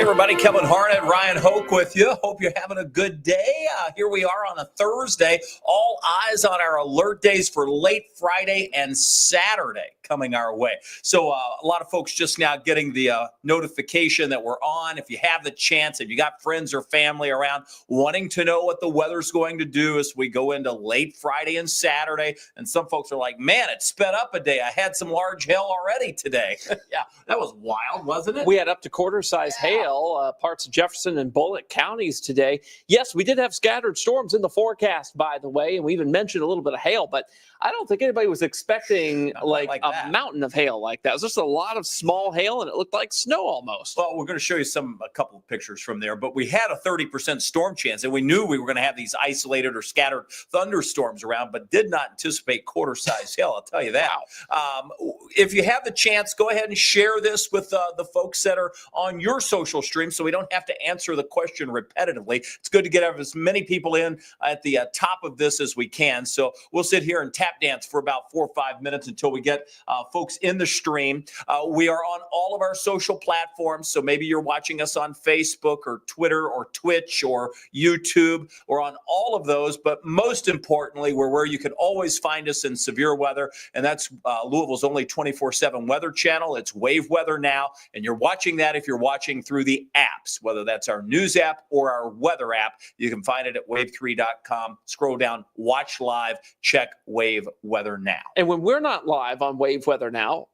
everybody, Kevin Harned Ryan Hoke with you. Hope you're having a good day. Here we are on a Thursday. All eyes on our alert days for late Friday and Saturday coming our way. So a lot of folks just now getting the notification that we're on. If you have the chance, if you got friends or family around wanting to know what the weather's going to do as we go into late Friday and Saturday. And some folks are like, man, it sped up a day. I had some large hail already today. Yeah, that was wild, wasn't it? We had up to quarter-size hail, parts of Jefferson and Bullitt counties today. Yes, we did have scattered storms in the forecast, by the way, and we even mentioned a little bit of hail, but I don't think anybody was expecting like a mountain of hail like that. It was just a lot of small hail, and it looked like snow almost. Well, we're going to show you a couple of pictures from there, but we had a 30% storm chance, and we knew we were going to have these isolated or scattered thunderstorms around, but did not anticipate quarter-size hail. I'll tell you that. Wow. If you have the chance, go ahead and share this with the folks that are on your social stream so we don't have to answer the question repetitively. It's good to get as many people in at the top of this as we can. So we'll sit here and tap dance for about 4 or 5 minutes until we get folks in the stream. We are on all of our social platforms. So maybe you're watching us on Facebook or Twitter or Twitch or YouTube. We're on all of those. But most importantly, we're where you can always find us in severe weather. And that's Louisville's only 24/7 weather channel. It's Wave Weather Now. And you're watching that if you're watching through the apps, whether that's our news app or our weather app. You can find it at wave3.com. Scroll down, watch live, check Wave Weather Now. And when we're not live on Wave Weather Now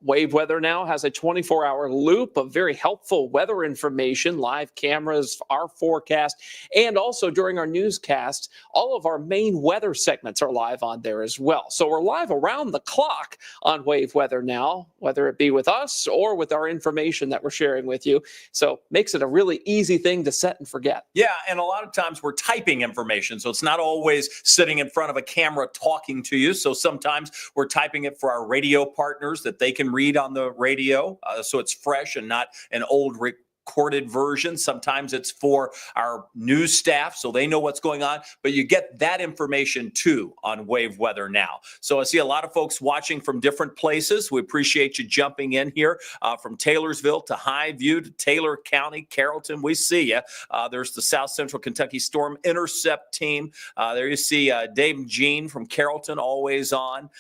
has a 24-hour loop of very helpful weather information, live cameras, our forecast, and also during our newscast, all of our main weather segments are live on there as well. So we're live around the clock on Wave Weather Now, whether it be with us or with our information that we're sharing with you. So makes it a really easy thing to set and forget. Yeah, and a lot of times we're typing information, so it's not always sitting in front of a camera talking to you. So sometimes we're typing it for our radio partners that they can read on the radio, so it's fresh and not an old recorded version. Sometimes it's for our news staff so they know what's going on, but you get that information too on Wave Weather Now. So I see a lot of folks watching from different places. We appreciate you jumping in here from Taylorsville to Highview to Taylor County, Carrollton. We see you. There's the South Central Kentucky Storm Intercept team. There you see Dave and Jean from Carrollton, always on.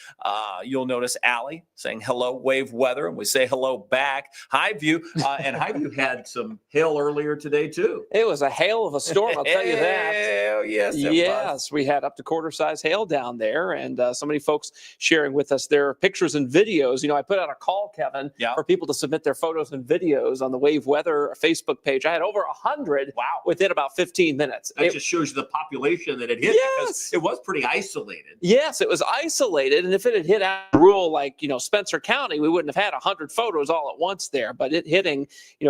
You'll notice Allie saying hello, Wave Weather, and we say hello back. Highview, and Highview had some hail earlier today too. It was a hail of a storm, I'll tell you that. Yes, yes, we had up to quarter-size hail down there, and so many folks sharing with us their pictures and videos. You know, I put out a call, Kevin, for people to submit their photos and videos on the Wave Weather Facebook page. I had over 100 within about 15 minutes. That just shows you the population that it hit, because it was pretty isolated. Yes, it was isolated, and if it had hit out rural like, Spencer County, we wouldn't have had 100 photos all at once there, but it hitting,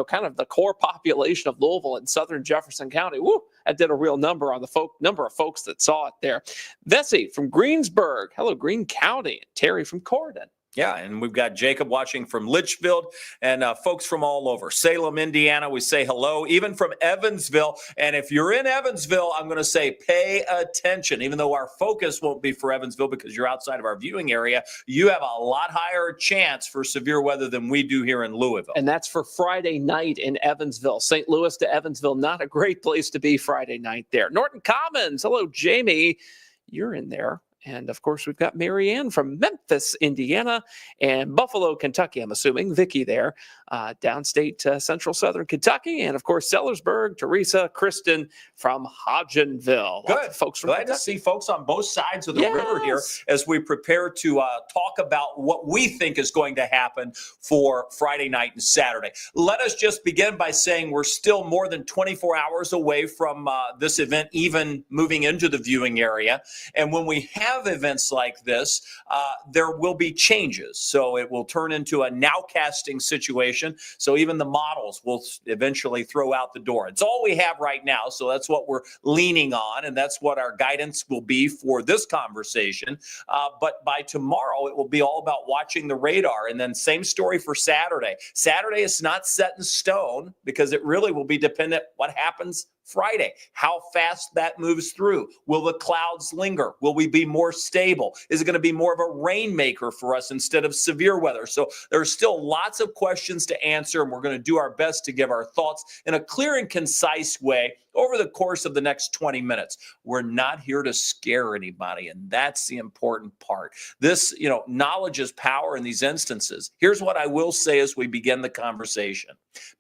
kind of the core population of Louisville and southern Jefferson County, that did a real number on the number of folks that saw it there. Vesey from Greensburg, hello, Greene County. Terry from Corydon. Yeah, and we've got Jacob watching from Litchfield and folks from all over. Salem, Indiana, we say hello, even from Evansville. And if you're in Evansville, I'm going to say pay attention. Even though our focus won't be for Evansville because you're outside of our viewing area, you have a lot higher chance for severe weather than we do here in Louisville. And that's for Friday night in Evansville. St. Louis to Evansville, not a great place to be Friday night there. Norton Commons, hello, Jamie. You're in there. And, of course, we've got Marianne from Memphis, Indiana, and Buffalo, Kentucky, I'm assuming. Vicky there, downstate central southern Kentucky. And, of course, Sellersburg, Teresa, Kristen from Hodgenville. Good. Folks from Glad to see folks on both sides of the river here as we prepare to talk about what we think is going to happen for Friday night and Saturday. Let us just begin by saying we're still more than 24 hours away from this event even moving into the viewing area. And when we have events like this, there will be changes. So it will turn into a nowcasting situation. So even the models will eventually throw out the door. It's all we have right now. So that's what we're leaning on. And that's what our guidance will be for this conversation. But by tomorrow, it will be all about watching the radar. And then same story for Saturday. Saturday is not set in stone because it really will be dependent what happens Friday, how fast that moves through. Will the clouds linger? Will we be more stable? Is it going to be more of a rainmaker for us instead of severe weather? So there's still lots of questions to answer, and we're going to do our best to give our thoughts in a clear and concise way over the course of the next 20 minutes. We're not here to scare anybody, and that's the important part. This, knowledge is power in these instances. Here's what I will say as we begin the conversation,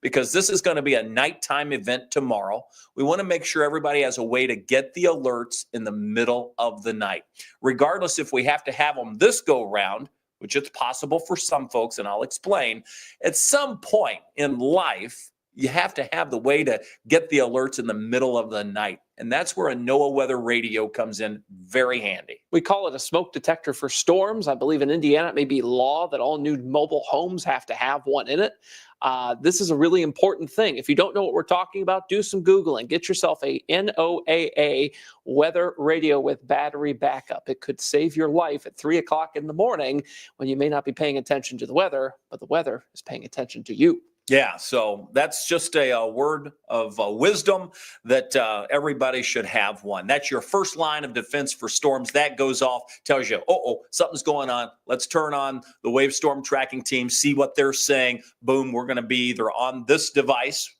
because this is going to be a nighttime event tomorrow. We want to make sure everybody has a way to get the alerts in the middle of the night, regardless if we have to have them this go round, which it's possible for some folks, and I'll explain. At some point in life, you have to have the way to get the alerts in the middle of the night. And that's where a NOAA weather radio comes in very handy. We call it a smoke detector for storms. I believe in Indiana, it may be law that all new mobile homes have to have one in it. This is a really important thing. If you don't know what we're talking about, do some Googling. Get yourself a NOAA weather radio with battery backup. It could save your life at 3 o'clock in the morning when you may not be paying attention to the weather, but the weather is paying attention to you. Yeah, so that's just a word of wisdom that everybody should have one. That's your first line of defense for storms. That goes off, tells you, something's going on. Let's turn on the wave storm tracking team, see what they're saying. Boom, we're going to be either on this device,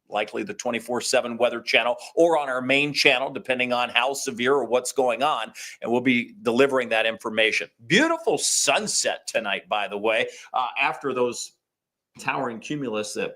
likely the 24/7 weather channel, or on our main channel, depending on how severe or what's going on. And we'll be delivering that information. Beautiful sunset tonight, by the way, after those towering cumulus that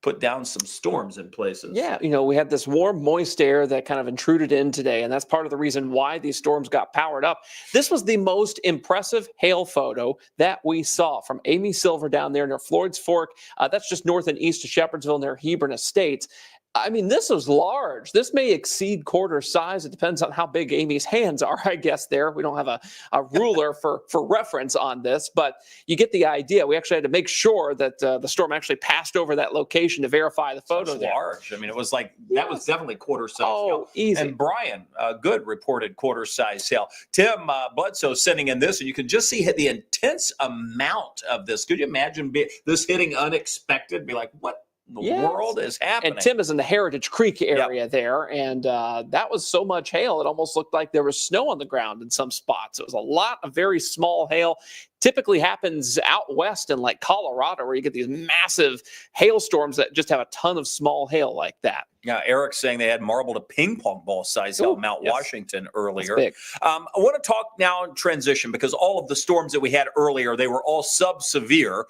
put down some storms in places. Yeah, we had this warm, moist air that kind of intruded in today, and that's part of the reason why these storms got powered up. This was the most impressive hail photo that we saw from Amy Silver down there near Floyd's Fork. That's just north and east of Shepherdsville near Hebron Estates. I mean, this was large. This may exceed quarter size. It depends on how big Amy's hands are, I guess, there. We don't have a ruler for reference on this, but you get the idea. We actually had to make sure that the storm actually passed over that location to verify the photo there. Large. I mean, it was like, that was definitely quarter size hail. Easy. And Brian Good reported quarter size hail. Tim Bledsoe sending in this, and you can just see the intense amount of this. Could you imagine this hitting unexpected? Be like, what? The world is happening. And Tim is in the Heritage Creek area there, and that was so much hail, it almost looked like there was snow on the ground in some spots. It was a lot of very small hail. Typically happens out west in like Colorado, where you get these massive hailstorms that just have a ton of small hail like that. Yeah, Eric's saying they had marble to ping pong ball size out Mount Washington earlier. I want to talk now in transition, because all of the storms that we had earlier, they were all sub-severe,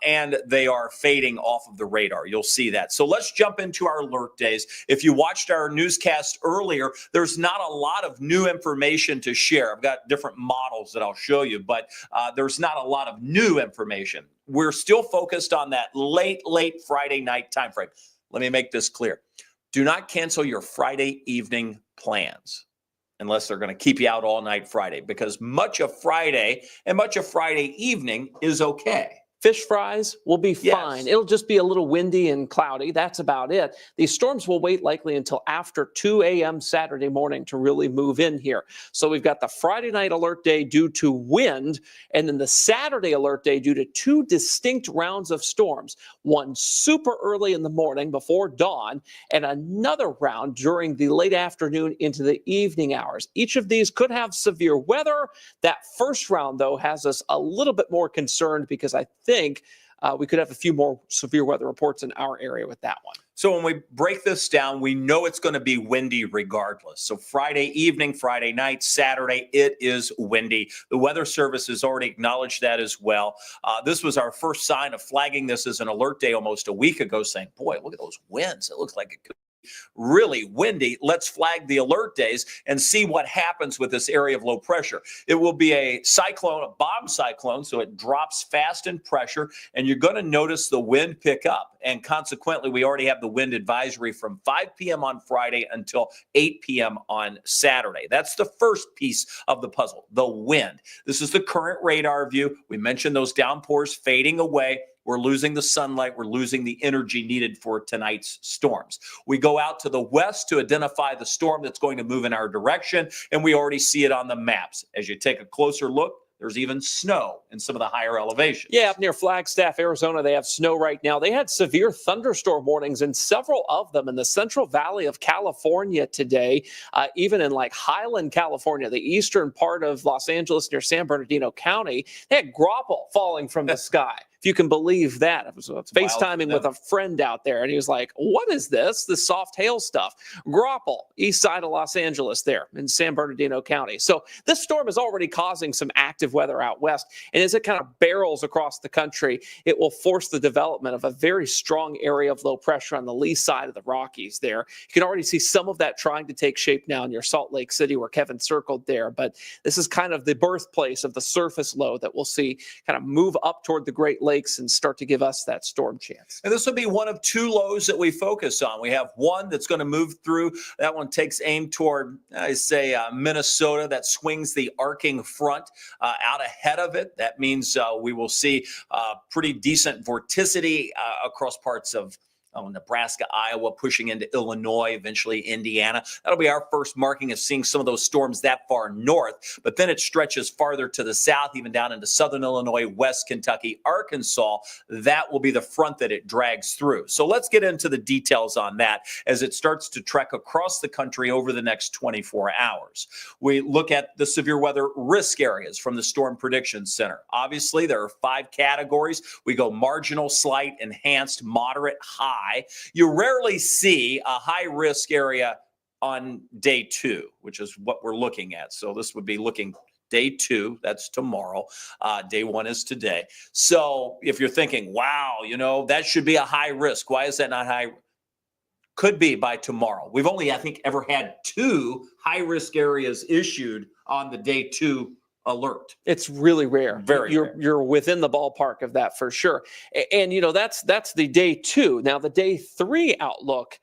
and they are fading off of the radar. You'll see that. So let's jump into our alert days. If you watched our newscast earlier, there's not a lot of new information to share. I've got different models that I'll show you, but there's not a lot of new information. We're still focused on that late Friday night time frame. Let me make this clear. Do not cancel your Friday evening plans unless they're going to keep you out all night Friday, because much of Friday and much of Friday evening is okay. Fish fries will be fine. It'll just be a little windy and cloudy. That's about it. These storms will wait likely until after 2 a.m. Saturday morning to really move in here. So we've got the Friday night alert day due to wind, and then the Saturday alert day due to two distinct rounds of storms. One super early in the morning before dawn, and another round during the late afternoon into the evening hours. Each of these could have severe weather. That first round, though, has us a little bit more concerned, because I think we could have a few more severe weather reports in our area with that one. So when we break this down, we know it's going to be windy regardless. So Friday evening, Friday night, Saturday, it is windy. The Weather Service has already acknowledged that as well. This was our first sign of flagging this as an alert day almost a week ago, saying, boy, look at those winds. It looks like it could really windy. Let's flag the alert days and see what happens with this area of low pressure. It will be a cyclone, a bomb cyclone, so it drops fast in pressure, and you're going to notice the wind pick up. And consequently, we already have the wind advisory from 5 p.m. on Friday until 8 p.m. on Saturday. That's the first piece of the puzzle, the wind. This is the current radar view. We mentioned those downpours fading away. We're losing the sunlight. We're losing the energy needed for tonight's storms. We go out to the west to identify the storm that's going to move in our direction, and we already see it on the maps. As you take a closer look, There's even snow in some of the higher elevations. Yeah, up near Flagstaff, Arizona, they have snow right now. They had severe thunderstorm warnings in several of them in the Central Valley of California today, even in like Highland, California, the eastern part of Los Angeles near San Bernardino County. They had graupel falling from the sky. If you can believe that. I was FaceTiming with a friend out there, and he was like, what is this? This soft hail stuff. Graupel, east side of Los Angeles there in San Bernardino County. So this storm is already causing some active weather out west. And as it kind of barrels across the country, it will force the development of a very strong area of low pressure on the lee side of the Rockies there. You can already see some of that trying to take shape now near Salt Lake City, where Kevin circled there. But this is kind of the birthplace of the surface low that we'll see kind of move up toward the Great Lakes and start to give us that storm chance. And this will be one of two lows that we focus on. We have one that's going to move through. That one takes aim toward, I say, Minnesota. That swings the arcing front out ahead of it. That means we will see pretty decent vorticity across parts of Nebraska, Iowa, pushing into Illinois, eventually Indiana. That'll be our first marking of seeing some of those storms that far north. But then it stretches farther to the south, even down into southern Illinois, West Kentucky, Arkansas. That will be the front that it drags through. So let's get into the details on that as it starts to trek across the country over the next 24 hours. We look at the severe weather risk areas from the Storm Prediction Center. Obviously, there are 5 categories. We go marginal, slight, enhanced, moderate, high. You rarely see a high risk area on day 2, which is what we're looking at. So this would be looking day 2, that's tomorrow. Day 1 is today. So if you're thinking, wow, that should be a high risk. Why is that not high? Could be by tomorrow. We've only, I think, ever had 2 high risk areas issued on the day 2 alert. It's really rare. Very rare. You're within the ballpark of that for sure. And that's the day 2. Now the day 3 outlook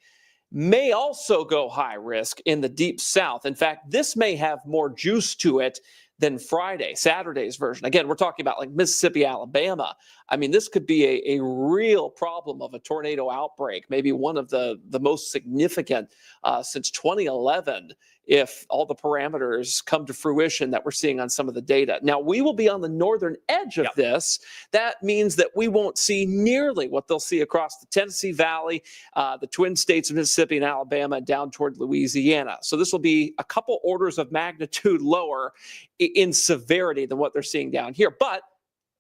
may also go high risk in the deep south. In fact, this may have more juice to it than Saturday's version. Again, we're talking about like Mississippi, Alabama. I mean, this could be a real problem of a tornado outbreak, maybe one of the most significant since 2011, if all the parameters come to fruition that we're seeing on some of the data. Now, we will be on the northern edge of this. That means that we won't see nearly what they'll see across the Tennessee Valley, the twin states of Mississippi and Alabama, down toward Louisiana. So this will be a couple orders of magnitude lower in severity than what they're seeing down here. But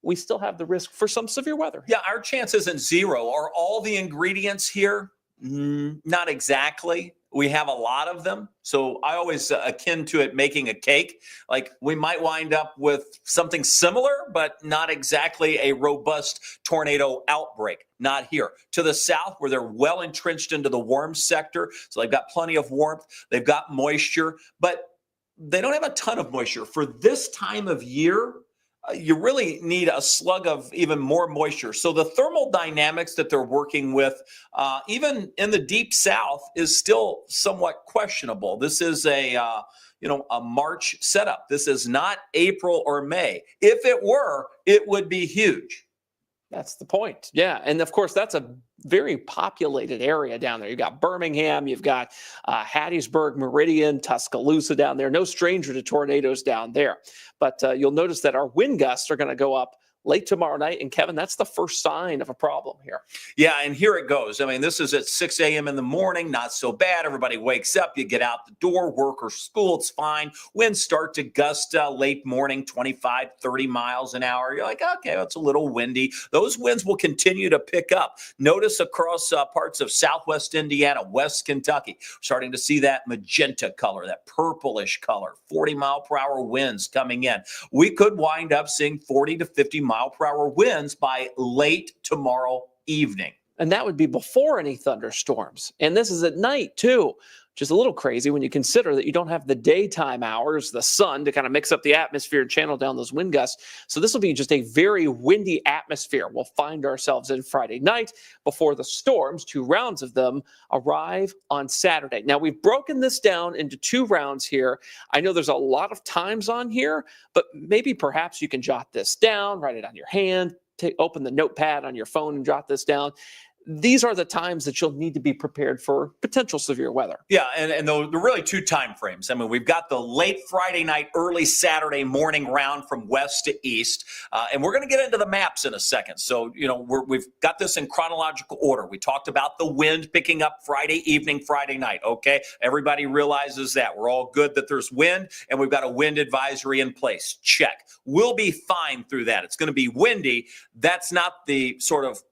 we still have the risk for some severe weather. Yeah, our chance isn't 0. Are all the ingredients here? Not exactly. We have a lot of them. So I always akin to it making a cake. Like we might wind up with something similar, but not exactly a robust tornado outbreak. Not here. To the south, where they're well entrenched into the warm sector. So they've got plenty of warmth. They've got moisture, but they don't have a ton of moisture. For this time of year, you really need a slug of even more moisture. So the thermal dynamics that they're working with, even in the deep south, is still somewhat questionable. This is a March setup. This is not April or May. If it were, it would be huge. That's the point. Yeah. And of course, that's a very populated area down there. You've got Birmingham, you've got Hattiesburg, Meridian, Tuscaloosa down there. No stranger to tornadoes down there. But you'll notice that our wind gusts are going to go up late tomorrow night. And Kevin, that's the first sign of a problem here. Yeah, and here it goes. I mean, this is at 6 a.m. in the morning, not so bad. Everybody wakes up, you get out the door, work or school, it's fine. Winds start to gust late morning, 25, 30 miles an hour. You're like, okay, that's a little windy. Those winds will continue to pick up. Notice across parts of southwest Indiana, west Kentucky, starting to see that magenta color, that purplish color, 40-mile-per-hour winds coming in. We could wind up seeing 40 to 50 mile-per-hour winds by late tomorrow evening. And that would be before any thunderstorms. And this is at night, too, which is a little crazy when you consider that you don't have the daytime hours, the sun, to kind of mix up the atmosphere and channel down those wind gusts. So this will be just a very windy atmosphere we'll find ourselves in Friday night before the storms, 2 rounds of them, arrive on Saturday. Now, we've broken this down into 2 rounds here. I know there's a lot of times on here, but maybe perhaps you can jot this down, write it on your hand, open the notepad on your phone and jot this down. these are the times that you'll need to be prepared for potential severe weather. Yeah, and there are really two time frames. I mean, we've got the late Friday night, early Saturday morning round from west to east, and we're going to get into the maps in a second. So, we've got this in chronological order. We talked about the wind picking up Friday evening, Friday night. Okay, everybody realizes that. We're all good that there's wind, and we've got a wind advisory in place. Check. We'll be fine through that. It's going to be windy. That's not the sort of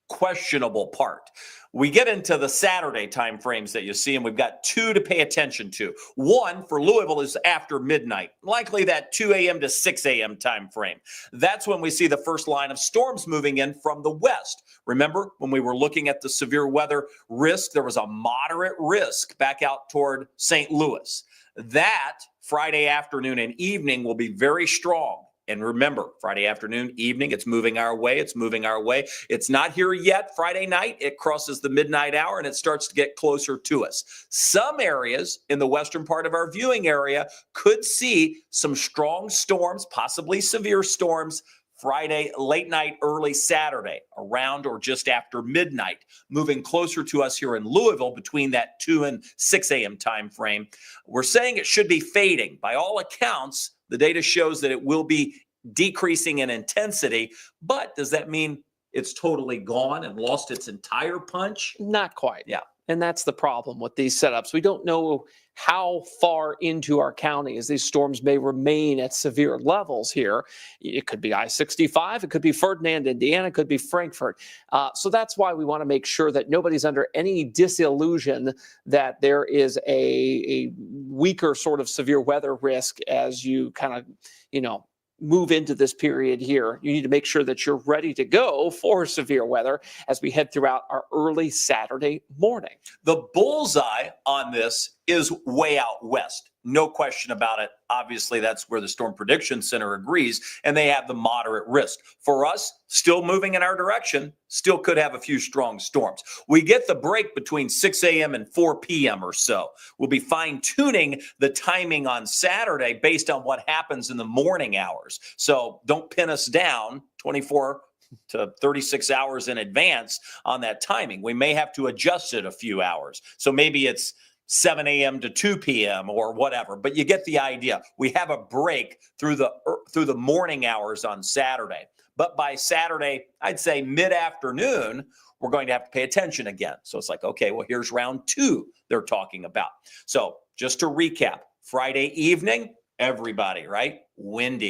questionable part. We get into the Saturday time frames that you see, and we've got two to pay attention to. One for Louisville is after midnight, likely that 2 a.m. to 6 a.m. time frame. That's when we see the first line of storms moving in from the west. Remember when we were looking at the severe weather risk, there was a moderate risk back out toward St. Louis. That Friday afternoon and evening will be very strong. And remember, Friday afternoon, evening, it's moving our way. It's moving our way. It's not here yet. Friday night, it crosses the midnight hour and it starts to get closer to us. Some areas in the western part of our viewing area could see some strong storms, possibly severe storms, Friday, late night, early Saturday, around or just after midnight, moving closer to us here in Louisville between that 2 and 6 a.m. time frame. We're saying it should be fading. By all accounts, the data shows that it will be decreasing in intensity, but does that mean it's totally gone and lost its entire punch? Not quite. Yeah. And that's the problem with these setups. We don't know how far into our county as these storms may remain at severe levels here. It could be I-65, it could be Ferdinand, Indiana, it could be Frankfurt. So that's why we want to make sure that nobody's under any disillusion that there is a weaker sort of severe weather risk as you kind of, move into this period here. You need to make sure that you're ready to go for severe weather as we head throughout our early Saturday morning. The bullseye on this is way out west. No question about it. Obviously, that's where the Storm Prediction Center agrees, and they have the moderate risk. For us, still moving in our direction, still could have a few strong storms. We get the break between 6 a.m. and 4 p.m. or so. We'll be fine-tuning the timing on Saturday based on what happens in the morning hours. So don't pin us down 24 to 36 hours in advance on that timing. We may have to adjust it a few hours. So maybe it's 7 a.m. to 2 p.m. or whatever, but you get the idea. We have a break through the morning hours on Saturday. But by Saturday, I'd say mid-afternoon, we're going to have to pay attention again. So it's like, okay, well, here's round 2 they're talking about. So just to recap, Friday evening, everybody, right? Wind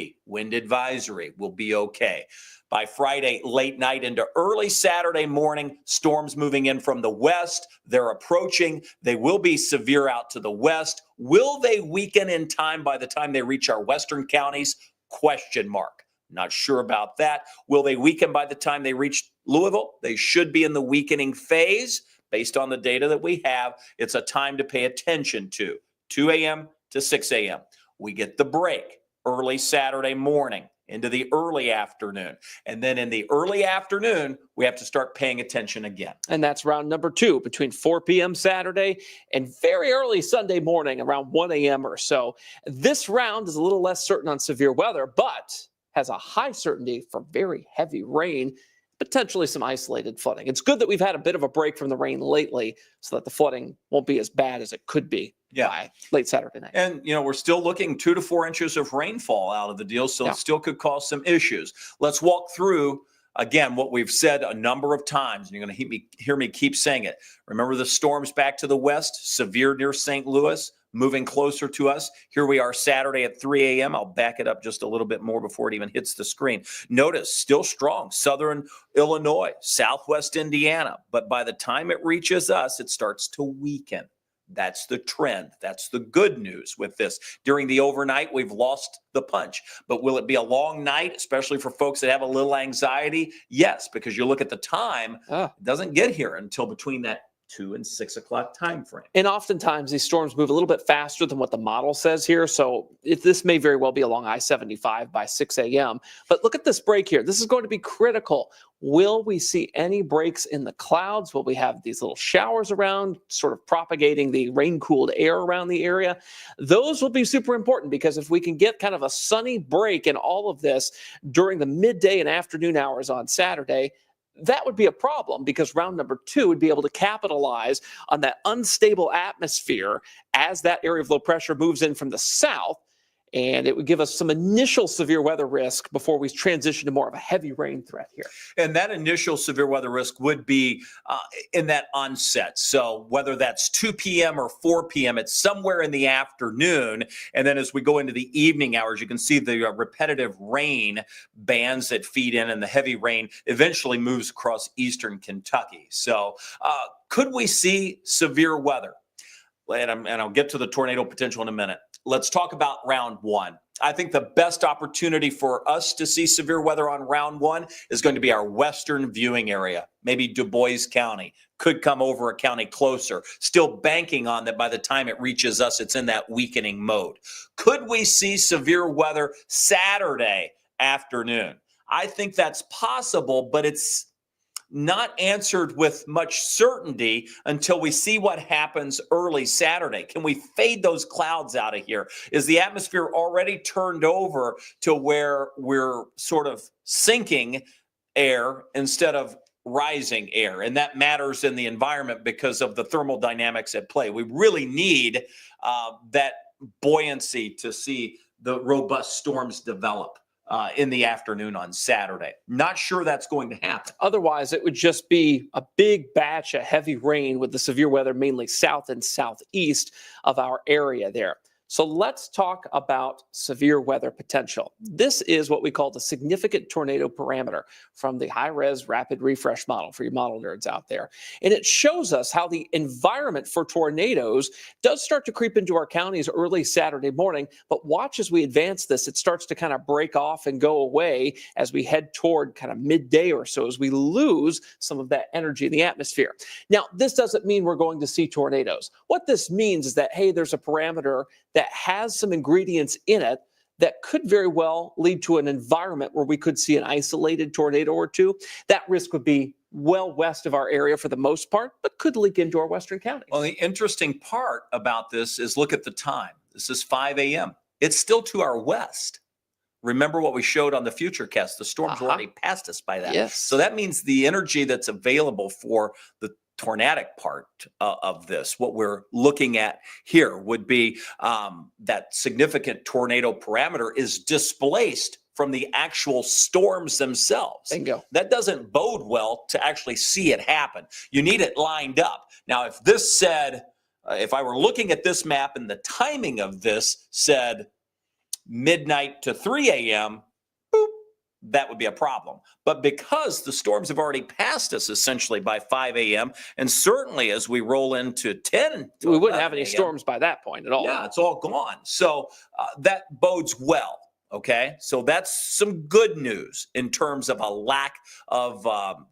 advisory will be okay. By Friday, late night into early Saturday morning, storms moving in from the west. They're approaching. They will be severe out to the west. Will they weaken in time by the time they reach our western counties? Question mark. Not sure about that. Will they weaken by the time they reach Louisville? They should be in the weakening phase. Based on the data that we have, it's a time to pay attention to. 2 a.m. to 6 a.m. We get the break early Saturday morning into the early afternoon. And then in the early afternoon, we have to start paying attention again. And that's round number 2 between 4 p.m. Saturday and very early Sunday morning around 1 a.m. or so. This round is a little less certain on severe weather, but has a high certainty for very heavy rain, potentially some isolated flooding. It's good that we've had a bit of a break from the rain lately so that the flooding won't be as bad as it could be by late Saturday night. And, we're still looking 2 to 4 inches of rainfall out of the deal, so it still could cause some issues. Let's walk through, again, what we've said a number of times, and you're going to hear me keep saying it. Remember the storms back to the west, severe near St. Louis, moving closer to us. Here we are Saturday at 3 a.m. I'll back it up just a little bit more before it even hits the screen. Notice, still strong, southern Illinois, southwest Indiana. But by the time it reaches us, it starts to weaken. That's the trend. That's the good news with this. During the overnight, we've lost the punch. But will it be a long night, especially for folks that have a little anxiety? Yes, because you look at the time, it doesn't get here until between that 2 and 6 o'clock time frame. And oftentimes these storms move a little bit faster than what the model says here. So this may very well be along I-75 by 6 a.m. But look at this break here. This is going to be critical. Will we see any breaks in the clouds? Will we have these little showers around, sort of propagating the rain-cooled air around the area? Those will be super important because if we can get kind of a sunny break in all of this during the midday and afternoon hours on Saturday, that would be a problem because round number 2 would be able to capitalize on that unstable atmosphere as that area of low pressure moves in from the south. And it would give us some initial severe weather risk before we transition to more of a heavy rain threat here. And that initial severe weather risk would be in that onset. So whether that's 2 p.m. or 4 p.m., it's somewhere in the afternoon. And then as we go into the evening hours, you can see the repetitive rain bands that feed in, and the heavy rain eventually moves across eastern Kentucky. So could we see severe weather? And I'll get to the tornado potential in a minute. Let's talk about round 1. I think the best opportunity for us to see severe weather on round 1 is going to be our western viewing area. Maybe Du Bois County could come over a county closer, still banking on that by the time it reaches us, it's in that weakening mode. Could we see severe weather Saturday afternoon? I think that's possible, but it's not answered with much certainty until we see what happens early Saturday. Can we fade those clouds out of here? Is the atmosphere already turned over to where we're sort of sinking air instead of rising air? And that matters in the environment because of the thermal dynamics at play. We really need that buoyancy to see the robust storms develop in the afternoon on Saturday. Not sure that's going to happen. Otherwise, it would just be a big batch of heavy rain with the severe weather mainly south and southeast of our area there. So let's talk about severe weather potential. This is what we call the significant tornado parameter from the high-res rapid refresh model for your model nerds out there. And it shows us how the environment for tornadoes does start to creep into our counties early Saturday morning. But watch as we advance this, it starts to kind of break off and go away as we head toward kind of midday or so, as we lose some of that energy in the atmosphere. Now, this doesn't mean we're going to see tornadoes. What this means is that, hey, there's a parameter that has some ingredients in it that could very well lead to an environment where we could see an isolated tornado or two. That risk would be well west of our area for the most part, but could leak into our western counties. Well, the interesting part about this is look at the time. This is 5 a.m. It's still to our west. Remember what we showed on the Futurecast. The storms were already past us by that. Yes. So that means the energy that's available for the tornadic part of this, what we're looking at here would be that significant tornado parameter is displaced from the actual storms themselves. Bingo. That doesn't bode well to actually see it happen. You need it lined up. Now, if this said, if I were looking at this map and the timing of this said midnight to 3 a.m., boop, that would be a problem. But because the storms have already passed us essentially by 5 a.m., and certainly as we roll into 10, we wouldn't have any storms by that point at all. Yeah, it's all gone. So that bodes well. Okay, so that's some good news in terms of a lack of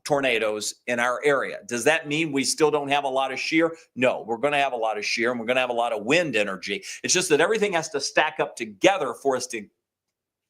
tornadoes in our area. Does that mean we still don't have a lot of shear? No, we're going to have a lot of shear and we're going to have a lot of wind energy. It's just that everything has to stack up together for us to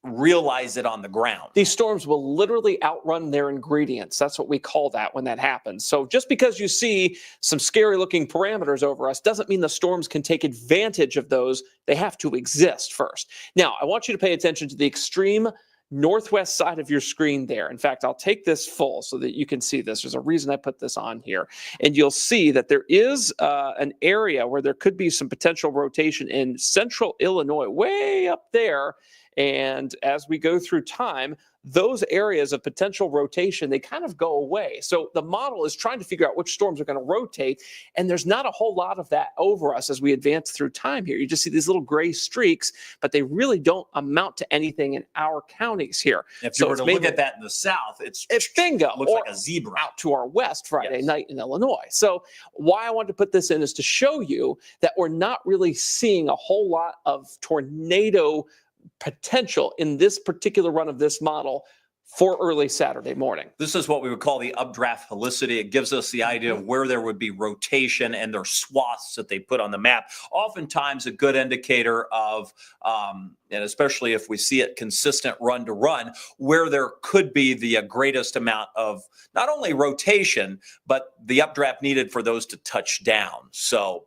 realize it on the ground. These storms will literally outrun their ingredients. That's what we call that when that happens. So just because you see some scary looking parameters over us doesn't mean the storms can take advantage of those. They have to exist first. Now, I want you to pay attention to the extreme northwest side of your screen there. In fact, I'll take this full so that you can see this. There's a reason I put this on here. And you'll see that there is an area where there could be some potential rotation in central Illinois, way up there. And as we go through time, those areas of potential rotation, they kind of go away. So the model is trying to figure out which storms are going to rotate. And there's not a whole lot of that over us as we advance through time here. You just see these little gray streaks, but they really don't amount to anything in our counties here. If you were to look at that in the south, it's bingo. Looks like a zebra. Out to our west Friday night in Illinois. So why I wanted to put this in is to show you that we're not really seeing a whole lot of tornado potential in this particular run of this model for early Saturday morning. This is what we would call the updraft helicity. It gives us the idea of where there would be rotation and their swaths that they put on the map. Oftentimes a good indicator of, and especially if we see it consistent run to run, where there could be the greatest amount of not only rotation, but the updraft needed for those to touch down. So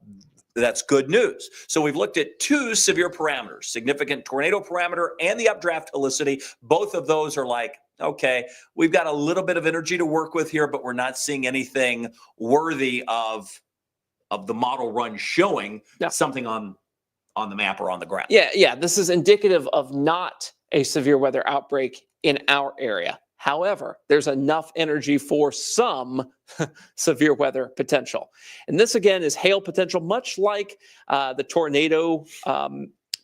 That's good news. So we've looked at two severe parameters, significant tornado parameter and the updraft helicity. Both of those are like, okay, we've got a little bit of energy to work with here, but we're not seeing anything worthy of the model run showing something on the map or on the ground. Yeah. This is indicative of not a severe weather outbreak in our area. However, there's enough energy for some severe weather potential. And this, again, is hail potential, much like the tornado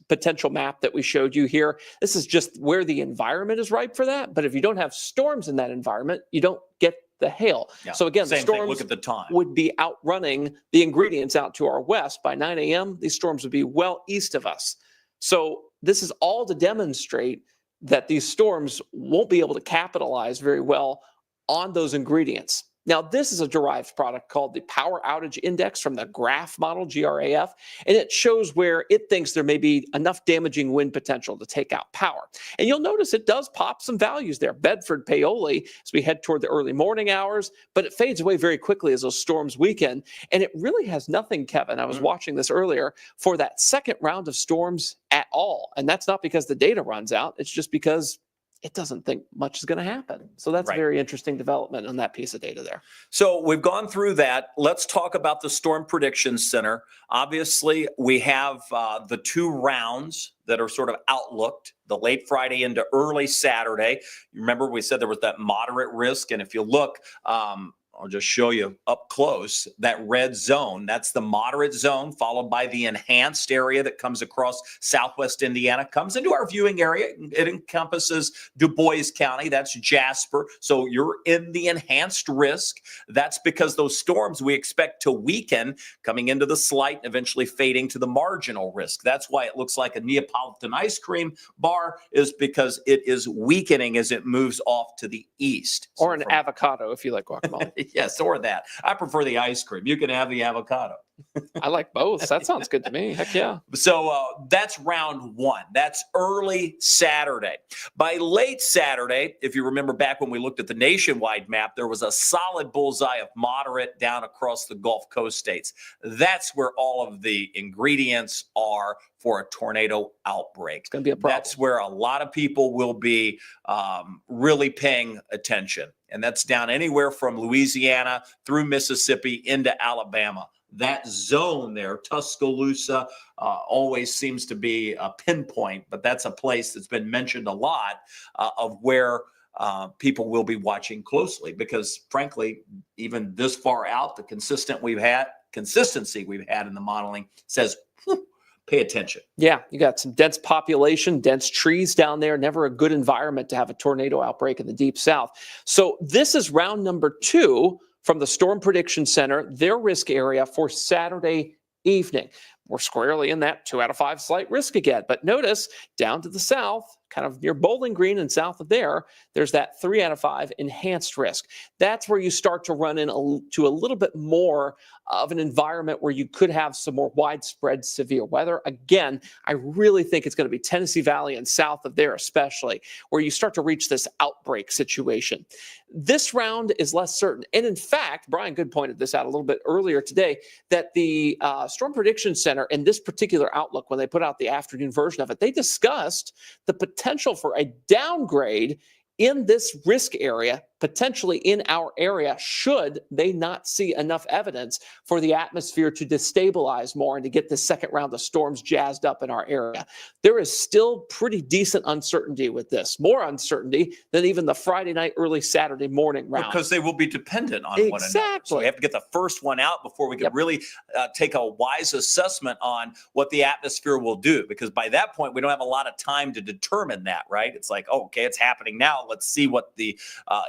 potential map that we showed you here. This is just where the environment is ripe for that. But if you don't have storms in that environment, you don't get the hail. Yeah. So again, the Same thing. storms Look at the time. would be outrunning the ingredients out to our west. By 9 a.m., these storms would be well east of us. So this is all to demonstrate that these storms won't be able to capitalize very well on those ingredients. Now, this is a derived product called the Power Outage Index from the GRAF model, GRAF, and it shows where it thinks there may be enough damaging wind potential to take out power. And you'll notice it does pop some values there. Bedford, Paoli, as we head toward the early morning hours, but it fades away very quickly as those storms weaken. And it really has nothing, Kevin, I was watching this earlier, for that second round of storms at all. And that's not because the data runs out. It's just because it doesn't think much is going to happen. So that's a very interesting development on that piece of data there. So we've gone through that. Let's talk about the Storm Prediction Center. Obviously, we have the two rounds that are sort of outlooked, the late Friday into early Saturday. You remember we said there was that moderate risk. And if you look, I'll just show you up close that red zone. That's the moderate zone, followed by the enhanced area that comes across southwest Indiana, comes into our viewing area. It encompasses Du Bois County. That's Jasper. So you're in the enhanced risk. That's because those storms we expect to weaken coming into the slight and eventually fading to the marginal risk. That's why it looks like a Neapolitan ice cream bar, is because it is weakening as it moves off to the east. Or an avocado if you like guacamole. Yes, or that. I prefer the ice cream. You can have the avocado. I like both. That sounds good to me. Heck yeah. So that's round one. That's early Saturday. By late Saturday, if you remember back when we looked at the nationwide map, there was a solid bullseye of moderate down across the Gulf Coast states. That's where all of the ingredients are for a tornado outbreak. It's going to be a problem. That's where a lot of people will be really paying attention. And that's down anywhere from Louisiana through Mississippi into Alabama. That zone there, Tuscaloosa, always seems to be a pinpoint, but that's a place that's been mentioned a lot of where people will be watching closely because, frankly, even this far out, the consistency we've had in the modeling says, pay attention. Yeah, you got some dense population, dense trees down there. Never a good environment to have a tornado outbreak in the deep south. So this is round number 2 from the Storm Prediction Center, their risk area for Saturday evening. We're squarely in that 2 out of 5 slight risk again. But notice down to the south, kind of near Bowling Green and south of there, there's that 3 out of 5 enhanced risk. That's where you start to run into a little bit more of an environment where you could have some more widespread severe weather. Again, I really think it's going to be Tennessee Valley and south of there especially, where you start to reach this outbreak situation. This round is less certain. And in fact, Brian Good pointed this out a little bit earlier today, that the Storm Prediction Center in this particular outlook, when they put out the afternoon version of it, they discussed the potential for a downgrade in this risk area, potentially in our area, should they not see enough evidence for the atmosphere to destabilize more and to get the second round of storms jazzed up in our area. There is still pretty decent uncertainty with this, more uncertainty than even the Friday night, early Saturday morning round. Because they will be dependent on one another. So we have to get the first one out before we can really take a wise assessment on what the atmosphere will do. Because by that point, we don't have a lot of time to determine that, right? It's like, oh, okay, it's happening now. Let's see what the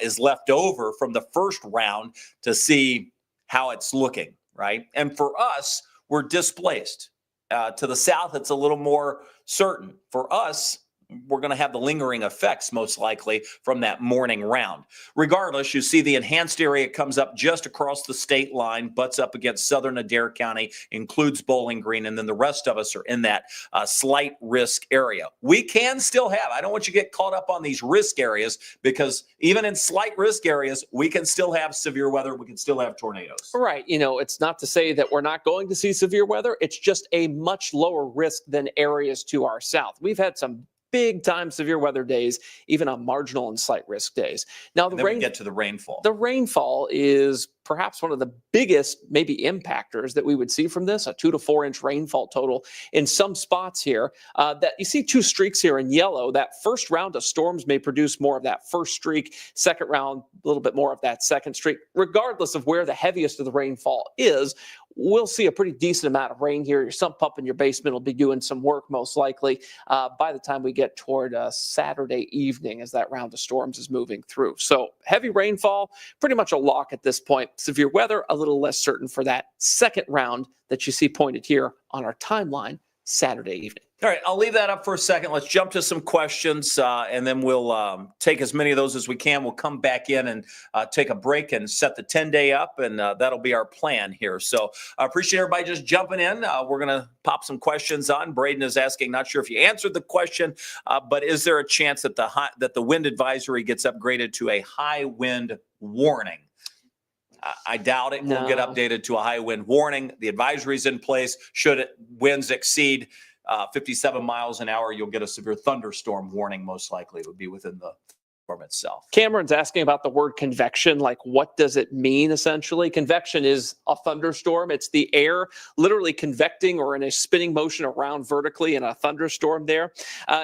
is left over from the first round to see how it's looking, right? And for us, we're displaced. To the south, it's a little more certain. For us, we're going to have the lingering effects most likely from that morning round. Regardless, you see the enhanced area comes up just across the state line, butts up against southern Adair County, includes Bowling Green, and then the rest of us are in that slight risk area. We can still have, I don't want you to get caught up on these risk areas, because even in slight risk areas, we can still have severe weather. We can still have tornadoes. Right. It's not to say that we're not going to see severe weather. It's just a much lower risk than areas to our south. We've had some big time severe weather days, even on marginal and slight risk days. Now, Then we get to the rainfall. The rainfall is perhaps one of the biggest maybe impactors that we would see from this, a 2 to 4 inch rainfall total in some spots here. That you see 2 streaks here in yellow. That first round of storms may produce more of that first streak, second round, a little bit more of that second streak. Regardless of where the heaviest of the rainfall is, we'll see a pretty decent amount of rain here. Your sump pump in your basement will be doing some work most likely by the time we get toward Saturday evening as that round of storms is moving through. So heavy rainfall, pretty much a lock at this point. Severe weather, a little less certain for that second round that you see pointed here on our timeline Saturday evening. All right, I'll leave that up for a second. Let's jump to some questions, and then we'll take as many of those as we can. We'll come back in and take a break and set the 10-day up, and that'll be our plan here. So I appreciate everybody just jumping in. We're going to pop some questions on. Braden is asking, not sure if you answered the question, but is there a chance that the wind advisory gets upgraded to a high wind warning? I doubt it. No. We'll get updated to a high wind warning. The advisory is in place. Should winds exceed 57 miles an hour, you'll get a severe thunderstorm warning. Most likely it would be within the storm itself. Cameron's asking about the word convection. Like, what does it mean essentially? Convection is a thunderstorm. It's the air literally convecting or in a spinning motion around vertically in a thunderstorm there.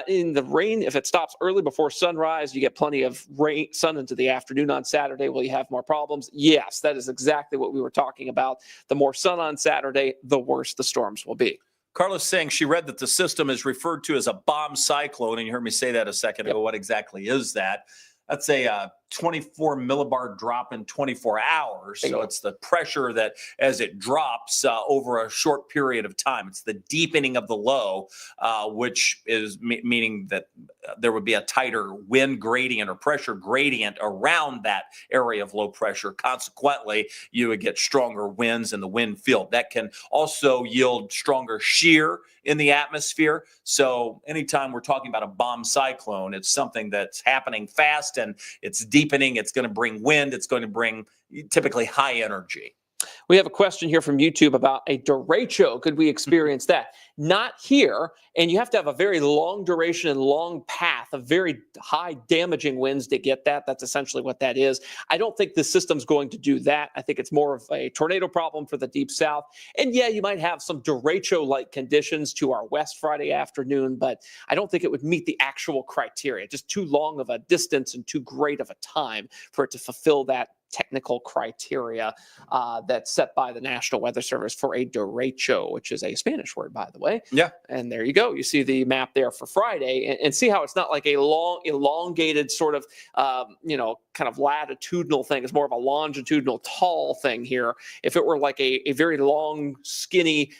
In the rain, if it stops early before sunrise, you get plenty of rain, sun into the afternoon on Saturday. Will you have more problems? Yes, that is exactly what we were talking about. The more sun on Saturday, the worse the storms will be. Carla's saying she read that the system is referred to as a bomb cyclone, and you heard me say that a second ago. What exactly is that? That's a 24 millibar drop in 24 hours. So it's the pressure that as it drops over a short period of time. It's the deepening of the low, which is meaning that there would be a tighter wind gradient or pressure gradient around that area of low pressure. Consequently, you would get stronger winds in the wind field. That can also yield stronger shear in the atmosphere. So anytime we're talking about a bomb cyclone, it's something that's happening fast and it's deepening. It's going to bring wind. It's going to bring typically high energy. We have a question here from YouTube about a derecho. Could we experience that? Not here. And you have to have a very long duration and long path of very high damaging winds to get that. That's essentially what that is. I don't think the system's going to do that. I think it's more of a tornado problem for the deep south. And yeah, you might have some derecho-like conditions to our west Friday afternoon, but I don't think it would meet the actual criteria. Just too long of a distance and too great of a time for it to fulfill that technical criteria that's set by the National Weather Service for a derecho, which is a Spanish word, by the way. Yeah. And there you go. You see the map there for Friday, and see how it's not like a long, elongated sort of, kind of latitudinal thing. It's more of a longitudinal, tall thing here. If it were like a very long, skinny,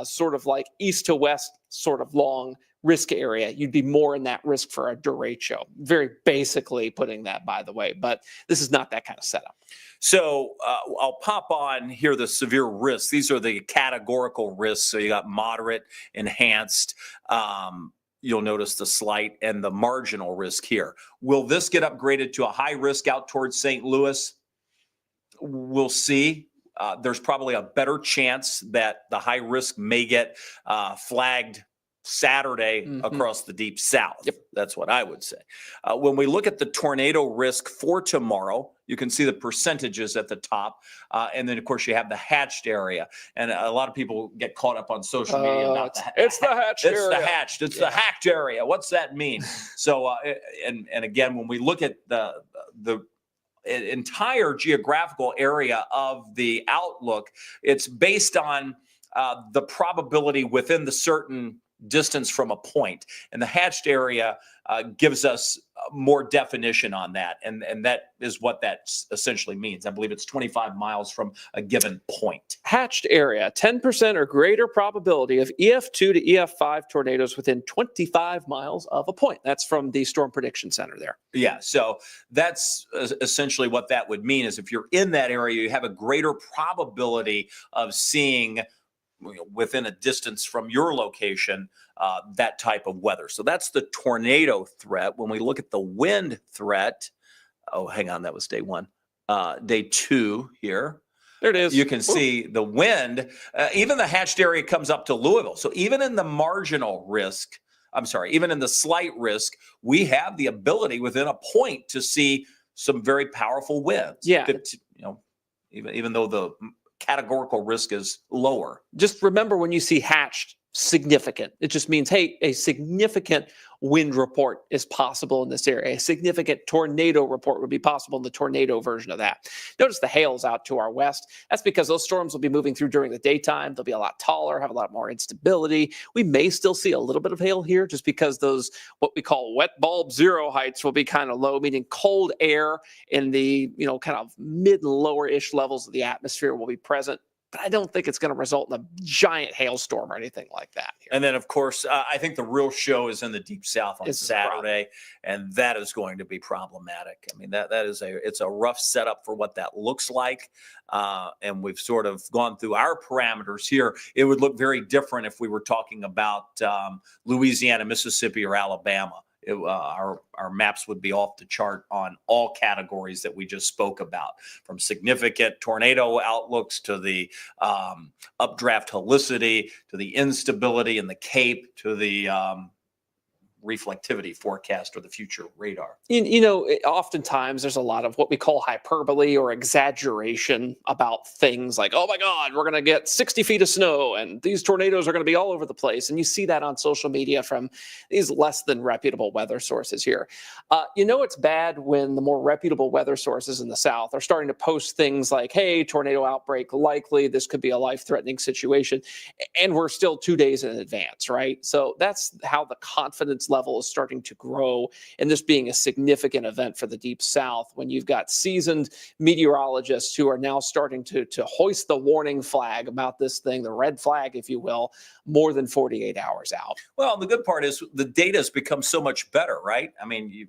sort of like east to west, sort of long risk area, you'd be more in that risk for a derecho. Very basically putting that, by the way, but this is not that kind of setup. So I'll pop on here the severe risks. These are the categorical risks. So you got moderate, enhanced, you'll notice the slight and the marginal risk here. Will this get upgraded to a high risk out towards St. Louis? We'll see. There's probably a better chance that the high risk may get flagged Saturday across the deep south. Yep. That's what I would say. When we look at the tornado risk for tomorrow, you can see the percentages at the top. And then, of course, you have the hatched area. And a lot of people get caught up on social media. It's the hatched area. It's the hatched. It's the hacked area. What's that mean? So, and again, when we look at the entire geographical area of the outlook, it's based on the probability within the certain distance from a point. And the hatched area gives us more definition on that. And that is what that essentially means. I believe it's 25 miles from a given point. Hatched area, 10% or greater probability of EF2 to EF5 tornadoes within 25 miles of a point. That's from the Storm Prediction Center there. Yeah, so that's essentially what that would mean is if you're in that area, you have a greater probability of seeing within a distance from your location, that type of weather. So that's the tornado threat. When we look at the wind threat, oh, hang on, that was day one. Day two here. There it is. You can see the wind. Even the hatched area comes up to Louisville. So even in the marginal risk, even in the slight risk, we have the ability within a point to see some very powerful winds. Yeah. Even though the categorical risk is lower. Just remember when you see hatched, significant. It just means, hey, a significant wind report is possible in this area. A significant tornado report would be possible in the tornado version of that. Notice the hail's out to our west. That's because those storms will be moving through during the daytime. They'll be a lot taller, have a lot more instability. We may still see a little bit of hail here just because those, what we call wet bulb zero heights will be kind of low, meaning cold air in the, kind of mid and lower-ish levels of the atmosphere will be present. But I don't think it's going to result in a giant hailstorm or anything like that here. And then, of course, I think the real show is in the Deep South on Saturday, and that is going to be problematic. I mean, it's a rough setup for what that looks like, and we've sort of gone through our parameters here. It would look very different if we were talking about Louisiana, Mississippi, or Alabama. Our maps would be off the chart on all categories that we just spoke about, from significant tornado outlooks to the updraft helicity to the instability in the Cape to the reflectivity forecast or the future radar. Oftentimes there's a lot of what we call hyperbole or exaggeration about things like, oh my God, we're going to get 60 feet of snow and these tornadoes are going to be all over the place. And you see that on social media from these less than reputable weather sources here. It's bad when the more reputable weather sources in the South are starting to post things like, hey, tornado outbreak likely, this could be a life-threatening situation. And we're still 2 days in advance, right? So that's how the confidence level is starting to grow in this being a significant event for the Deep South when you've got seasoned meteorologists who are now starting to hoist the warning flag about this thing, the red flag, if you will, more than 48 hours out. Well, the good part is the data has become so much better, right? I mean,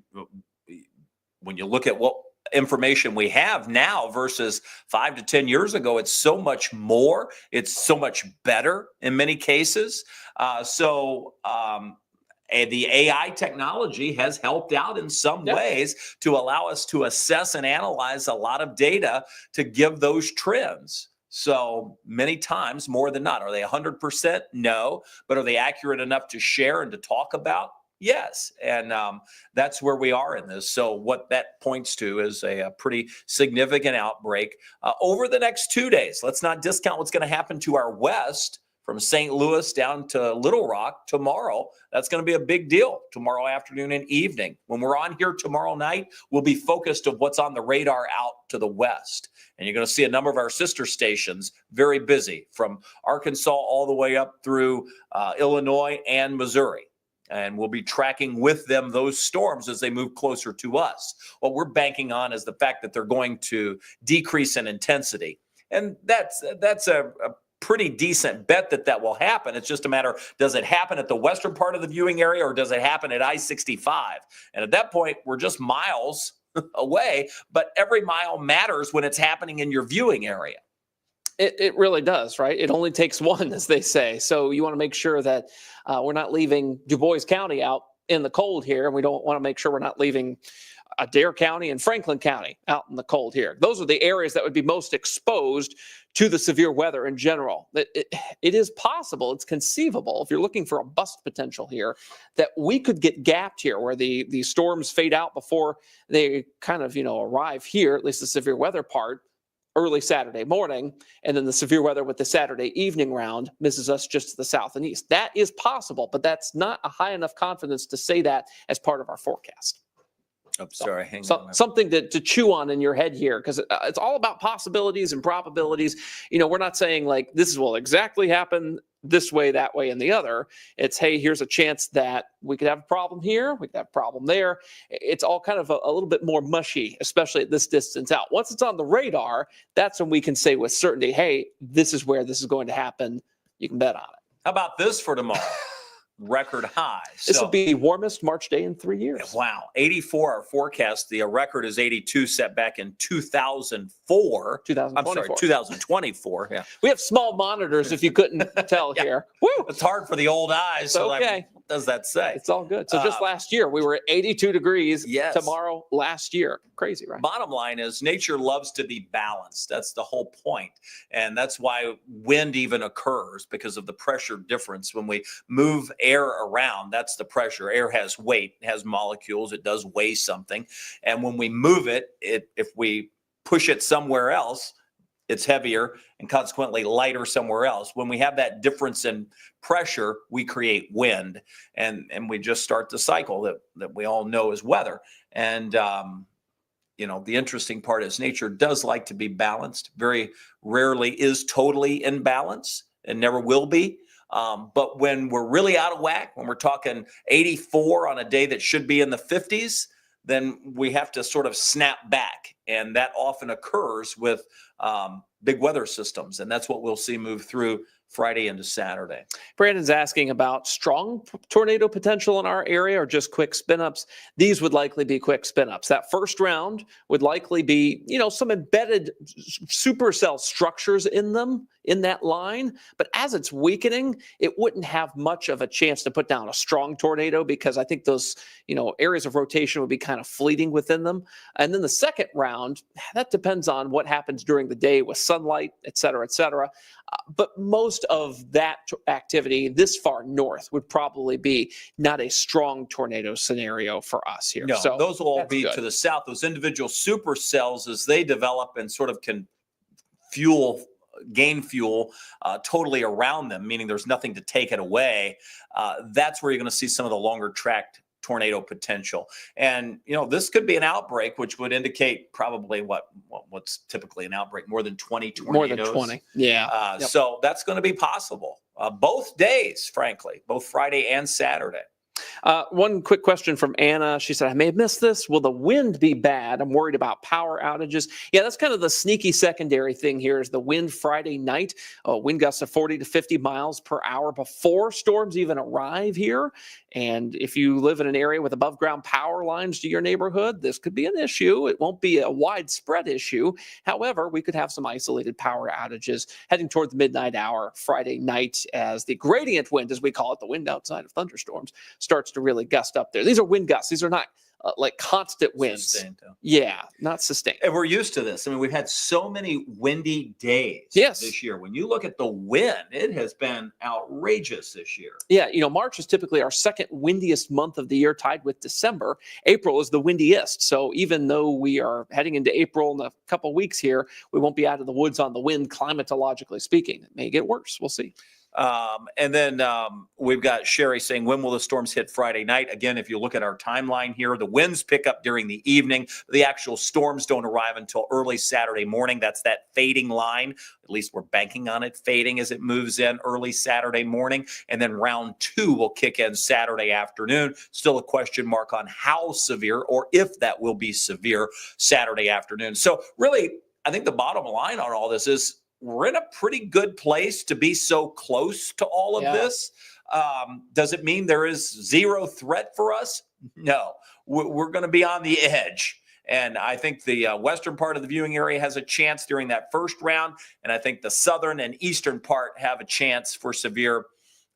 when you look at what information we have now versus 5 to 10 years ago, it's so much more. It's so much better in many cases. And the AI technology has helped out in some ways to allow us to assess and analyze a lot of data to give those trends. So many times, more than not. Are they 100%? No. But are they accurate enough to share and to talk about? Yes. And that's where we are in this. So what that points to is a pretty significant outbreak over the next 2 days. Let's not discount what's going to happen to our west. From St. Louis down to Little Rock tomorrow. That's going to be a big deal tomorrow afternoon and evening. When we're on here tomorrow night, we'll be focused on what's on the radar out to the west. And you're going to see a number of our sister stations very busy from Arkansas all the way up through Illinois and Missouri. And we'll be tracking with them those storms as they move closer to us. What we're banking on is the fact that they're going to decrease in intensity. And that's a pretty decent bet that will happen. It's just a matter, does it happen at the western part of the viewing area or does it happen at I-65? And at that point, we're just miles away, but every mile matters when it's happening in your viewing area. It really does, right? It only takes one, as they say. So you want to make sure that we're not leaving Du Bois County out in the cold here, and we don't want to make sure we're not leaving Adair County and Franklin County out in the cold here. Those are the areas that would be most exposed to the severe weather in general. It is possible, it's conceivable, if you're looking for a bust potential here, that we could get gapped here where the storms fade out before they kind of, arrive here, at least the severe weather part, early Saturday morning, and then the severe weather with the Saturday evening round misses us just to the south and east. That is possible, but that's not a high enough confidence to say that as part of our forecast. I'm sorry. Hang on. Something to chew on in your head here, because it's all about possibilities and probabilities. We're not saying like this will exactly happen this way, that way, and the other. It's, hey, here's a chance that we could have a problem here, we could have a problem there. It's all kind of a little bit more mushy, especially at this distance out. Once it's on the radar, that's when we can say with certainty, hey, this is where this is going to happen. You can bet on it. How about this for tomorrow? Record high. This will be the warmest March day in 3 years. Wow. 84, our forecast. The record is 82, set back in 2004. 2024. I'm sorry, 2024. Yeah. We have small monitors, if you couldn't tell here. Woo! It's hard for the old eyes. It's So okay. what does that say? It's all good. So just last year, we were at 82 degrees. Yes. Tomorrow, last year. Crazy, right? Bottom line is nature loves to be balanced. That's the whole point. And that's why wind even occurs, because of the pressure difference. When we move air around, that's the pressure. Air has weight, it has molecules, it does weigh something. And when we move it, if we push it somewhere else, it's heavier and consequently lighter somewhere else. When we have that difference in pressure, we create wind, and we just start the cycle that we all know is weather. And the interesting part is nature does like to be balanced. Very rarely is totally in balance and never will be. But when we're really out of whack, when we're talking 84 on a day that should be in the 50s, then we have to sort of snap back. And that often occurs with big weather systems. And that's what we'll see move through Friday into Saturday. Brandon's asking about strong tornado potential in our area or just quick spin-ups. These would likely be quick spin-ups. That first round would likely be, some embedded supercell structures in them, in that line. But as it's weakening, it wouldn't have much of a chance to put down a strong tornado, because I think those, areas of rotation would be kind of fleeting within them. And then the second round, that depends on what happens during the day with sunlight, et cetera, et cetera. But most of that activity this far north would probably be not a strong tornado scenario for us here. No, So those will all be good. to the south. Those individual supercells, as they develop and sort of can gain fuel totally around them, meaning there's nothing to take it away. That's where you're going to see some of the longer tracked tornado potential. And, this could be an outbreak, which would indicate probably what's typically an outbreak, more than 20 tornadoes. More than 20. Yeah. Yep. So that's going to be possible both days, frankly, both Friday and Saturday. One quick question from Anna. She said, I may have missed this. Will the wind be bad? I'm worried about power outages. Yeah, that's kind of the sneaky secondary thing here is the wind Friday night. Wind gusts of 40 to 50 miles per hour before storms even arrive here. And if you live in an area with above ground power lines to your neighborhood, this could be an issue. It won't be a widespread issue. However, we could have some isolated power outages heading toward the midnight hour Friday night as the gradient wind, as we call it, the wind outside of thunderstorms, starts to really gust up there. These are wind gusts. These are not like constant winds. Sustained. Yeah, not sustained. And we're used to this. I mean, we've had so many windy days this year. When you look at the wind, it has been outrageous this year. Yeah, March is typically our second windiest month of the year, tied with December. April is the windiest. So even though we are heading into April in a couple weeks here, we won't be out of the woods on the wind, climatologically speaking. It may get worse. We'll see. And then we've got Sherry saying, when will the storms hit Friday night? Again, if you look at our timeline here, the winds pick up during the evening. The actual storms don't arrive until early Saturday morning. That's that fading line. At least we're banking on it fading as it moves in early Saturday morning. And then round 2 will kick in Saturday afternoon. Still a question mark on how severe or if that will be severe Saturday afternoon. So really, I think the bottom line on all this is, we're in a pretty good place to be so close to all of this. Does it mean there is zero threat for us? No, we're going to be on the edge. And I think the western part of the viewing area has a chance during that first round. And I think the southern and eastern part have a chance for severe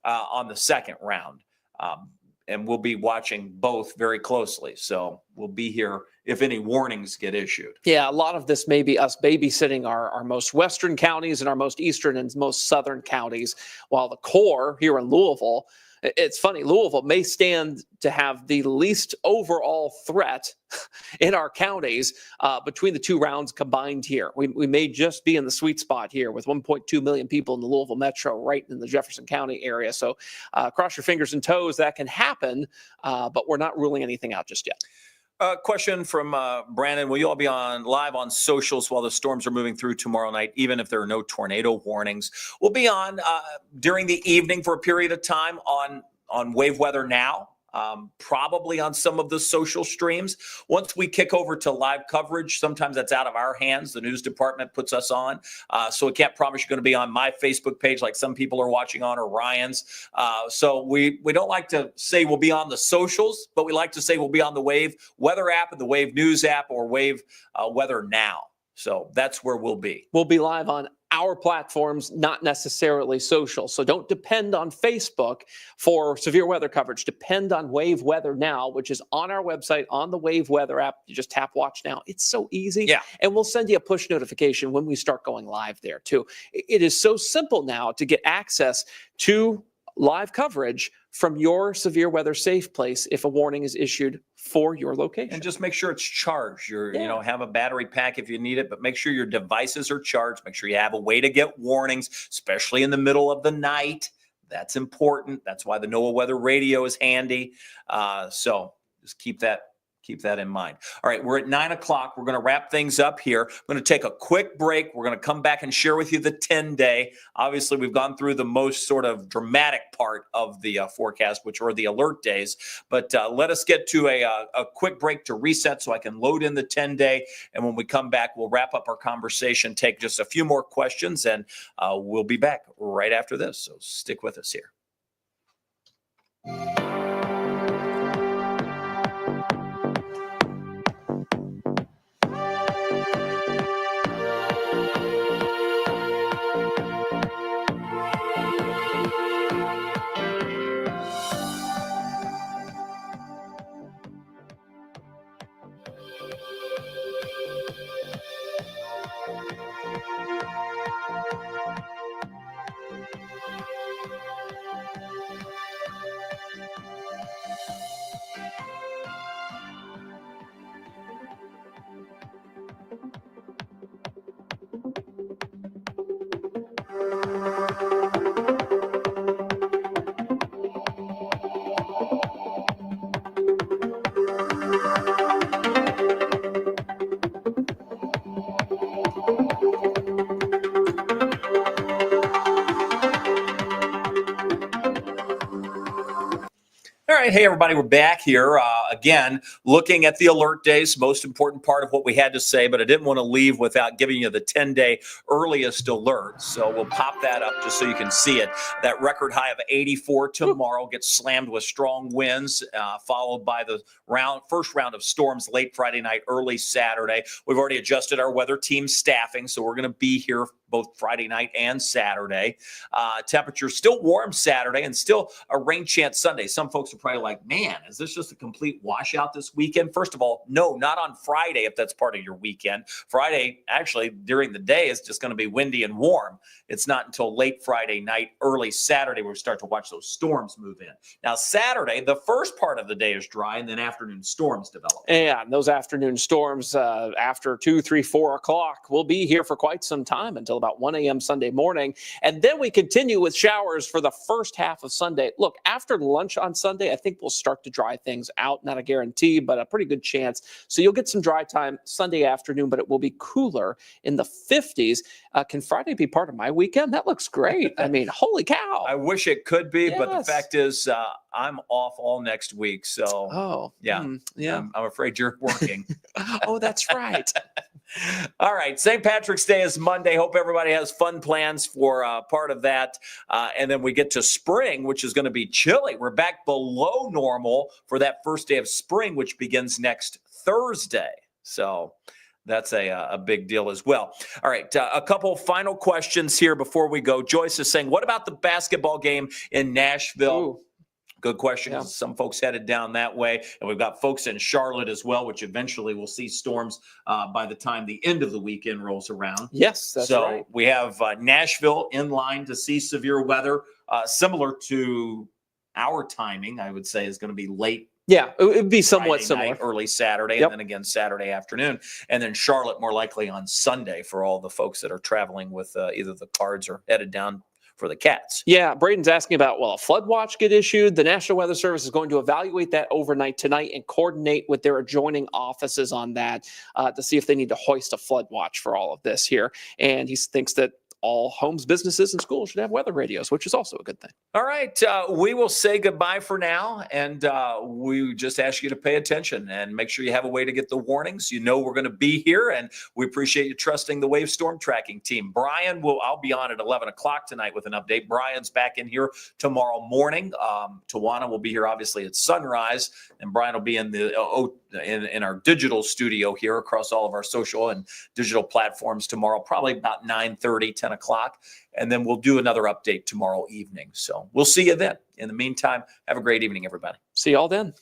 on the second round. And we'll be watching both very closely. So we'll be here if any warnings get issued. Yeah, a lot of this may be us babysitting our most western counties and our most eastern and most southern counties, while the core here in Louisville, it's funny, Louisville may stand to have the least overall threat in our counties between the two rounds combined here. We may just be in the sweet spot here with 1.2 million people in the Louisville metro, right in the Jefferson County area. So cross your fingers and toes that can happen, but we're not ruling anything out just yet. Question from Brandon. Will you all be on live on socials while the storms are moving through tomorrow night, even if there are no tornado warnings? We'll be on during the evening for a period of time on Wave Weather Now. Probably on some of the social streams. Once we kick over to live coverage, sometimes that's out of our hands. The news department puts us on. So I can't promise you're going to be on my Facebook page like some people are watching on, or Ryan's. So we don't like to say we'll be on the socials, but we like to say we'll be on the Wave Weather app and the Wave News app, or Wave Weather Now. So that's where we'll be. We'll be live on our platforms, not necessarily social. So don't depend on Facebook for severe weather coverage. Depend on Wave Weather Now, which is on our website, on the Wave Weather app. You just tap Watch Now. It's so easy. Yeah. And we'll send you a push notification when we start going live there too. It is so simple now to get access to live coverage from your severe weather safe place if a warning is issued for your location. And just make sure it's charged. You know, have a battery pack if you need it, but make sure your devices are charged. Make sure you have a way to get warnings, especially in the middle of the night. That's important. That's why the NOAA weather radio is handy. So just keep that in mind. All right, we're at 9 o'clock. We're going to wrap things up here. We're going to take a quick break. We're going to come back and share with you the 10-day. Obviously, we've gone through the most sort of dramatic part of the forecast, which are the alert days. But let us get to a quick break to reset so I can load in the 10-day. And when we come back, we'll wrap up our conversation, take just a few more questions, and we'll be back right after this. So stick with us here. All right. Hey, everybody. We're back here again, looking at the alert days, most important part of what we had to say, but I didn't want to leave without giving you the 10-day earliest alert. So we'll pop that up just so you can see it. That record high of 84 tomorrow gets slammed with strong winds, followed by the first round of storms late Friday night, early Saturday. We've already adjusted our weather team staffing, so we're going to be here both Friday night and Saturday. Temperature still warm Saturday and still a rain chance Sunday. Some folks are probably like, man, is this just a complete washout this weekend? First of all, no, not on Friday if that's part of your weekend. Friday, actually, during the day is just going to be windy and warm. It's not until late Friday night, early Saturday, where we start to watch those storms move in. Now, Saturday, the first part of the day is dry, and then afternoon storms develop. Yeah, and those afternoon storms after 2, 3, 4 o'clock will be here for quite some time until about 1 a.m. Sunday morning. And then we continue with showers for the first half of Sunday. Look, after lunch on Sunday, I think we'll start to dry things out. Not a guarantee, but a pretty good chance. So you'll get some dry time Sunday afternoon, but it will be cooler in the 50s. Can Friday be part of my weekend? That looks great. I mean, holy cow. I wish it could be, but the Yes. fact is I'm off all next week. So, yeah, I'm afraid you're working. Oh, that's right. All right. St. Patrick's Day is Monday. Hope everybody has fun plans for part of that. And then we get to spring, which is going to be chilly. We're back below normal for that first day of spring, which begins next Thursday. So that's a big deal as well. All right. A couple final questions here before we go. Joyce is saying, what about the basketball game in Nashville? Ooh. Good question. Yeah. Some folks headed down that way. And we've got folks in Charlotte as well, which eventually will see storms by the time the end of the weekend rolls around. Yes, that's so right. we have Nashville in line to see severe weather, similar to our timing, I would say, is going to be late. Yeah, it would be somewhat Friday similar. night, early Saturday, Yep. and then again Saturday afternoon. And then Charlotte more likely on Sunday for all the folks that are traveling with either the Cards or headed down for the Cats. Yeah, Braden's asking about, will a flood watch get issued? The National Weather Service is going to evaluate that overnight tonight and coordinate with their adjoining offices on that to see if they need to hoist a flood watch for all of this here. And he thinks that all homes, businesses, and schools should have weather radios, which is also a good thing. All right, we will say goodbye for now, and we just ask you to pay attention and make sure you have a way to get the warnings. You know we're going to be here, and we appreciate you trusting the Wave Storm Tracking team. Brian, I'll be on at 11 o'clock tonight with an update. Brian's back in here tomorrow morning. Tawana will be here, obviously, at sunrise, and Brian will be in in our digital studio here across all of our social and digital platforms tomorrow, probably about 9:30, 10 o'clock. And then we'll do another update tomorrow evening. So we'll see you then. In the meantime, have a great evening, everybody. See y'all then.